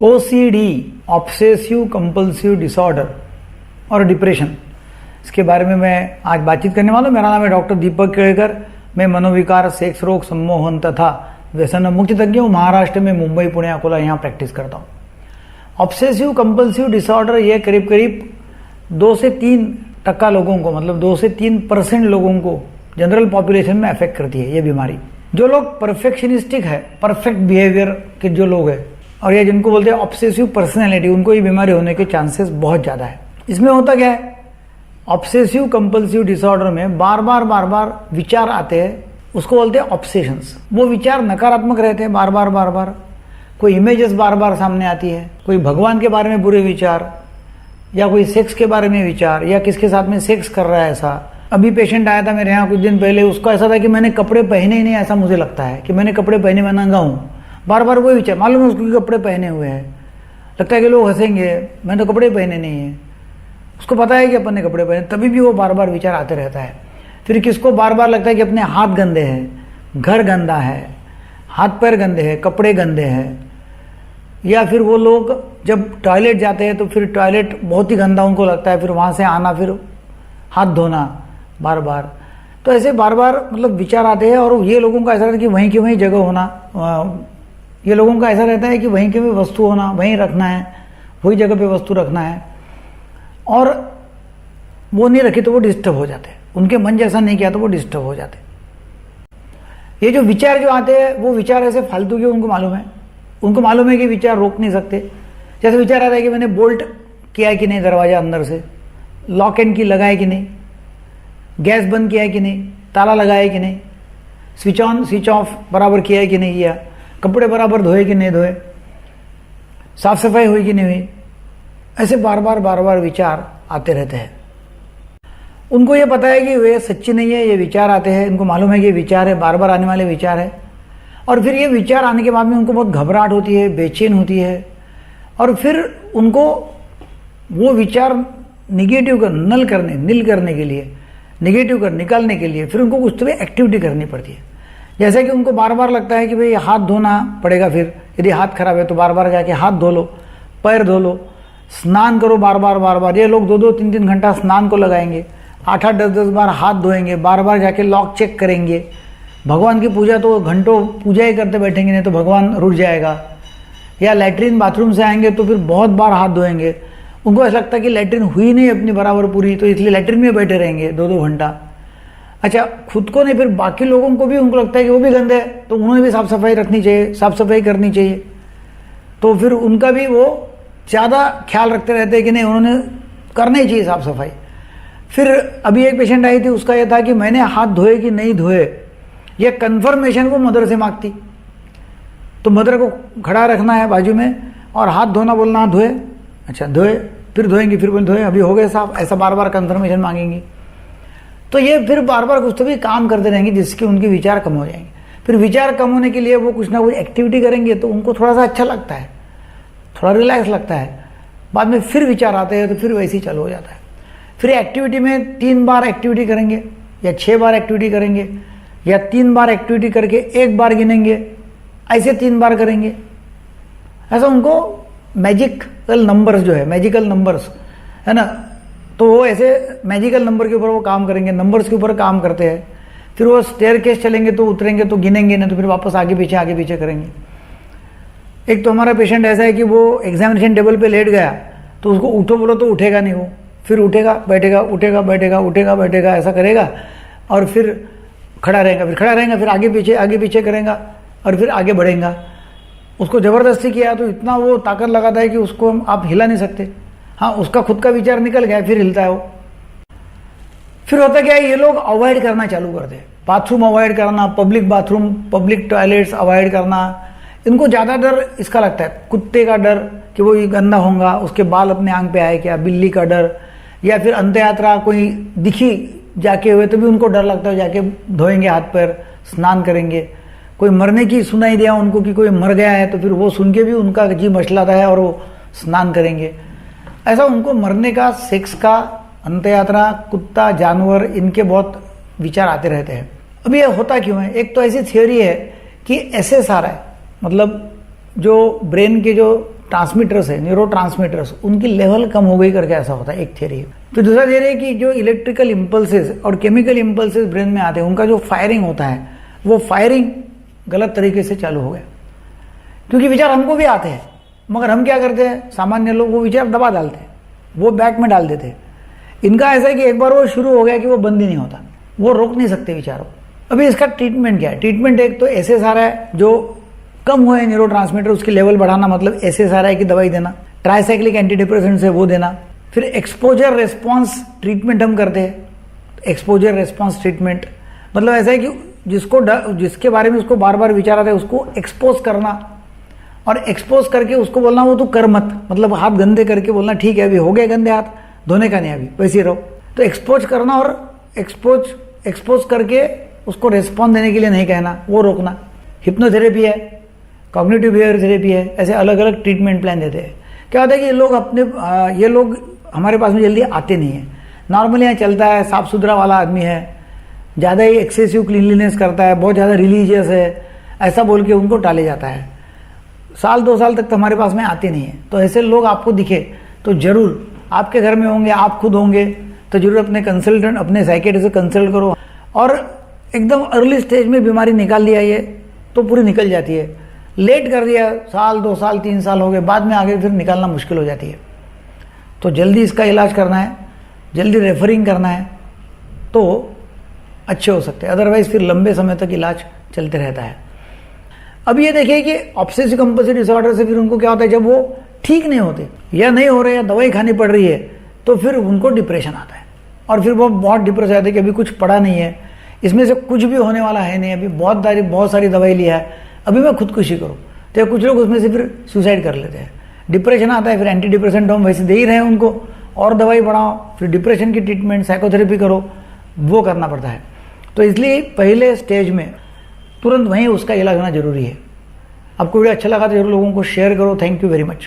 OCD, obsessive compulsive disorder और depression, इसके बारे में मैं आज बातचीत करने वाला हूं। मेरा नाम है डॉक्टर दीपक केळकर। मैं मनोविकार, सेक्स रोग, सम्मोहन तथा व्यसन मुक्ति तज्ञ हूँ। महाराष्ट्र में मुंबई, पुणे, अकोला यहाँ प्रैक्टिस करता हूँ। ऑब्सेसिव कंपल्सिव डिसऑर्डर ये करीब करीब 2 से 3% लोगों को, मतलब 2 से 3% लोगों को जनरल पॉपुलेशन में अफेक्ट करती है ये बीमारी। जो लोग परफेक्शनिस्टिक है, परफेक्ट बिहेवियर के जो लोग हैं, और ये जिनको बोलते हैं ऑब्सेसिव पर्सनैलिटी, उनको ये बीमारी होने के चांसेस बहुत ज़्यादा है। इसमें होता क्या है, ऑब्सेसिव कंपल्सिव डिसऑर्डर में बार बार विचार आते हैं, उसको बोलते हैं ऑब्सेशंस। वो विचार नकारात्मक रहते हैं, बार बार कोई इमेजेस बार बार सामने आती है, कोई भगवान के बारे में बुरे विचार, या कोई सेक्स के बारे में विचार, या किसके साथ में सेक्स कर रहा है ऐसा। अभी पेशेंट आया था मेरे यहाँ कुछ दिन पहले, उसका ऐसा था कि मैंने कपड़े पहने ही नहीं, ऐसा मुझे लगता है कि मैंने कपड़े पहने, मैं नंगा हूँ। बार बार वही विचार, मालूम है उसको कपड़े पहने हुए हैं, लगता है कि लोग हंसेंगे, मैंने तो कपड़े पहने नहीं है। उसको पता है कि अपन ने कपड़े पहने, तभी भी वो बार बार विचार आते रहता है। फिर किसको बार बार लगता है कि अपने हाथ गंदे हैं, घर गंदा है, हाथ पैर गंदे हैं, कपड़े गंदे हैं। या फिर वो लोग जब टॉयलेट जाते हैं तो फिर टॉयलेट बहुत ही गंदा उनको लगता है, फिर वहाँ से आना, फिर हाथ धोना बार बार। तो ऐसे बार बार मतलब विचार आते हैं। और ये लोगों का ऐसा रहता है कि वहीं की वहीं जगह होना, ये लोगों का ऐसा रहता है कि वहीं की वहीं वस्तु होना, वहीं रखना है, वही जगह पे वस्तु रखना है, और वो नहीं रखी तो वो डिस्टर्ब हो जाते हैं। उनके मन जैसा नहीं किया तो वो डिस्टर्ब हो जाते हैं। ये जो विचार जो आते हैं, वो विचार ऐसे फालतू के, उनको मालूम है कि विचार रोक नहीं सकते। जैसे विचार आ रहा है कि मैंने बोल्ट किया है कि नहीं, दरवाजा अंदर से लॉक एंड की लगाया कि नहीं, गैस बंद किया है कि नहीं, ताला लगाया है कि नहीं, स्विच ऑन स्विच ऑफ बराबर किया है कि नहीं किया, कपड़े बराबर धोए कि नहीं धोए, साफ सफाई हुई कि नहीं हुई। ऐसे बार बार विचार आते रहते हैं। उनको ये पता है कि वे सच्ची नहीं है, ये विचार आते हैं, इनको मालूम है कि ये विचार है, बार बार आने वाले विचार है। और फिर ये विचार आने के बाद में उनको बहुत घबराहट होती है, बेचैन होती है, और फिर उनको वो विचार निगेटिव कर नील करने के लिए, निकालने के लिए फिर उनको कुछ तो भी एक्टिविटी करनी पड़ती है। जैसे कि उनको बार बार लगता है कि भाई हाथ धोना पड़ेगा, फिर यदि हाथ खराब है तो बार बार जाके हाथ धो लो, पैर धो लो, स्नान करो बार बार। ये लोग 2-2, 3-3 घंटा स्नान को लगाएंगे, 8-8, 10-10 बार हाथ धोएंगे, बार बार जाके लॉक चेक करेंगे। भगवान की पूजा तो घंटों पूजा ही करते बैठेंगे, नहीं तो भगवान रुठ जाएगा। या लैट्रिन बाथरूम से आएंगे तो फिर बहुत बार हाथ धोएंगे। उनको ऐसा लगता है कि लैट्रिन हुई नहीं अपनी बराबर पूरी, तो इसलिए लैट्रिन में बैठे रहेंगे 2-2 घंटा। अच्छा, खुद को नहीं, फिर बाकी लोगों को भी उनको लगता है कि वो भी गंदे हैं, तो उन्होंने भी साफ सफाई रखनी चाहिए, साफ सफाई करनी चाहिए। तो फिर उनका भी वो ज़्यादा ख्याल रखते रहते हैं कि नहीं, उन्होंने करना ही चाहिए साफ सफाई। फिर अभी एक पेशेंट आई थी, उसका यह था कि मैंने हाथ धोए कि नहीं धोए, यह कन्फर्मेशन वो मदर से मांगती। तो मदर को खड़ा रखना है बाजू में और हाथ धोना, बोलना हाथ धोए, अच्छा धोए, फिर धोएंगी, फिर बोल धोए, अभी हो गए साफ, ऐसा बार बार कन्फर्मेशन मांगेंगी। तो ये फिर बार बार कुछ तो भी काम करते रहेंगे जिसके उनके विचार कम हो जाएंगे। फिर विचार कम होने के लिए वो कुछ ना कुछ एक्टिविटी करेंगे तो उनको थोड़ा सा अच्छा लगता है, थोड़ा रिलैक्स लगता है। बाद में फिर विचार आते हैं तो फिर वैसे ही चालू हो जाता है। फिर एक्टिविटी में 3 बार एक्टिविटी करेंगे, या 6 बार एक्टिविटी करेंगे, या 3 बार एक्टिविटी करके 1 बार गिनेंगे, ऐसे 3 बार करेंगे। ऐसा उनको मैजिकल नंबर्स जो है, मैजिकल नंबर्स है ना, तो वो ऐसे मैजिकल नंबर के ऊपर वो काम करेंगे, नंबर्स के ऊपर काम करते हैं। फिर वो स्टेयरकेस चलेंगे तो उतरेंगे तो गिनेंगे, नहीं तो फिर वापस आगे पीछे करेंगे। एक तो हमारा पेशेंट ऐसा है कि वो एग्जामिनेशन टेबल पे लेट गया, तो उसको उठो बोलो तो उठेगा नहीं, वो फिर उठेगा बैठेगा, उठेगा बैठेगा, ऐसा करेगा, और फिर खड़ा रहेगा, फिर आगे पीछे करेगा, और फिर आगे बढ़ेगा। उसको ज़बरदस्ती किया तो इतना वो ताकत लगाता है कि उसको आप हिला नहीं सकते। हाँ, उसका खुद का विचार निकल गया, फिर हिलता है वो। फिर होता क्या है, ये लोग अवॉइड करना चालू करते हैं, बाथरूम अवॉइड करना, public bathroom, public toilets avoid करना। इनको ज़्यादा डर इसका लगता है, कुत्ते का डर कि वो गंदा होगा, उसके बाल अपने आंग पे आए क्या, बिल्ली का डर, या फिर अंत यात्रा कोई दिखी जाके हुए तो भी उनको डर लगता है, जाके धोएंगे हाथ पैर, स्नान करेंगे। कोई मरने की सुनाई दिया उनको कि कोई मर गया है, तो फिर वो सुन के भी उनका जी मचलाता है और वो स्नान करेंगे। ऐसा उनको मरने का, सेक्स का, अंत यात्रा, कुत्ता, जानवर, इनके बहुत विचार आते रहते हैं। अब ये होता क्यों है? एक तो ऐसी थियोरी है कि एसएसआर है, मतलब जो ब्रेन के जो ट्रांसमीटर्स है, न्यूरो ट्रांसमीटर्स, उनकी लेवल कम हो गई करके ऐसा होता है, एक थियरी है। फिर दूसरा थियरी है कि जो इलेक्ट्रिकल इम्पल्सेस और केमिकल इम्पल्सेस ब्रेन में आते हैं, उनका जो फायरिंग होता है वो फायरिंग गलत तरीके से चालू हो गया। क्योंकि विचार हमको भी आते हैं, मगर हम क्या करते हैं, सामान्य लोग वो विचार दबा डालते हैं, वो बैक में डाल देते हैं। इनका ऐसा है कि एक बार वो शुरू हो गया कि वो बंद ही नहीं होता, वो रोक नहीं सकते विचारों। अभी इसका ट्रीटमेंट क्या है? ट्रीटमेंट एक तो SSRI है, जो कम हुए न्यूरो ट्रांसमीटर उसकी लेवल बढ़ाना, मतलब SSRI की दवाई देना, ट्राइसाइक्लिक एंटीडिप्रेसेंट है वो देना। फिर एक्सपोजर रेस्पॉन्स ट्रीटमेंट हम करते हैं। एक्सपोजर रेस्पॉन्स ट्रीटमेंट मतलब ऐसा है कि जिसके बारे में उसको बार बार विचार आता है उसको एक्सपोज करना, और एक्सपोज करके उसको बोलना वो तो कर मत, मतलब हाथ गंदे करके बोलना ठीक है अभी हो गए गंदे हाथ, धोने का नहीं अभी, वैसे रहो। तो एक्सपोज करना और एक्सपोज करके उसको रेस्पॉन्स देने के लिए नहीं कहना, वो रोकना। हिप्नोथेरेपी है, कॉग्निटिव बिहेवियर थेरेपी है, ऐसे अलग अलग ट्रीटमेंट प्लान देते हैं। क्या होता है कि ये लोग हमारे पास में जल्दी आते नहीं है। नॉर्मली यहाँ चलता है, साफ सुथरा वाला आदमी है, ज़्यादा ही एक्सेसिव क्लीनलीनेस करता है, बहुत ज़्यादा रिलीजियस है, ऐसा बोल के उनको टाले जाता है। साल 2 साल तक तो हमारे पास में आते नहीं है। तो ऐसे लोग आपको दिखे तो जरूर आपके घर में होंगे, आप खुद होंगे, तो जरूर अपने साइकियाट्रिस्ट से कंसल्ट करो। और एकदम अर्ली स्टेज में बीमारी निकाल लिया ये तो पूरी निकल जाती है। लेट कर दिया, साल 2 साल 3 साल हो गए, बाद में आगे फिर निकालना मुश्किल हो जाती है। तो जल्दी इसका इलाज करना है, जल्दी रेफरिंग करना है तो अच्छे हो सकते हैं, अदरवाइज फिर लंबे समय तक इलाज चलते रहता है। अब ये देखिए कि ऑब्सेसिव कंपल्सिव डिसऑर्डर से फिर उनको क्या होता है, जब वो ठीक नहीं होते या नहीं हो रहे या दवाई खानी पड़ रही है तो फिर उनको डिप्रेशन आता है, और फिर वो बहुत डिप्रेस जाते हैं कि अभी कुछ पड़ा नहीं है, इसमें से कुछ भी होने वाला है नहीं, अभी बहुत सारी दवाई लिया है, अभी मैं खुदकुशी करूँ। तो कुछ लोग उसमें से फिर सुसाइड कर लेते हैं। डिप्रेशन आता है, फिर एंटी डिप्रेसेंट हम वैसे दे ही रहे हैं उनको, और दवाई बढ़ाओ, फिर डिप्रेशन की ट्रीटमेंट साइकोथेरेपी करो, वो करना पड़ता है। तो इसलिए पहले स्टेज में तुरंत वहीं उसका इलाज होना जरूरी है। आपको वीडियो अच्छा लगा तो जरूर लोगों को शेयर करो। Thank you very much.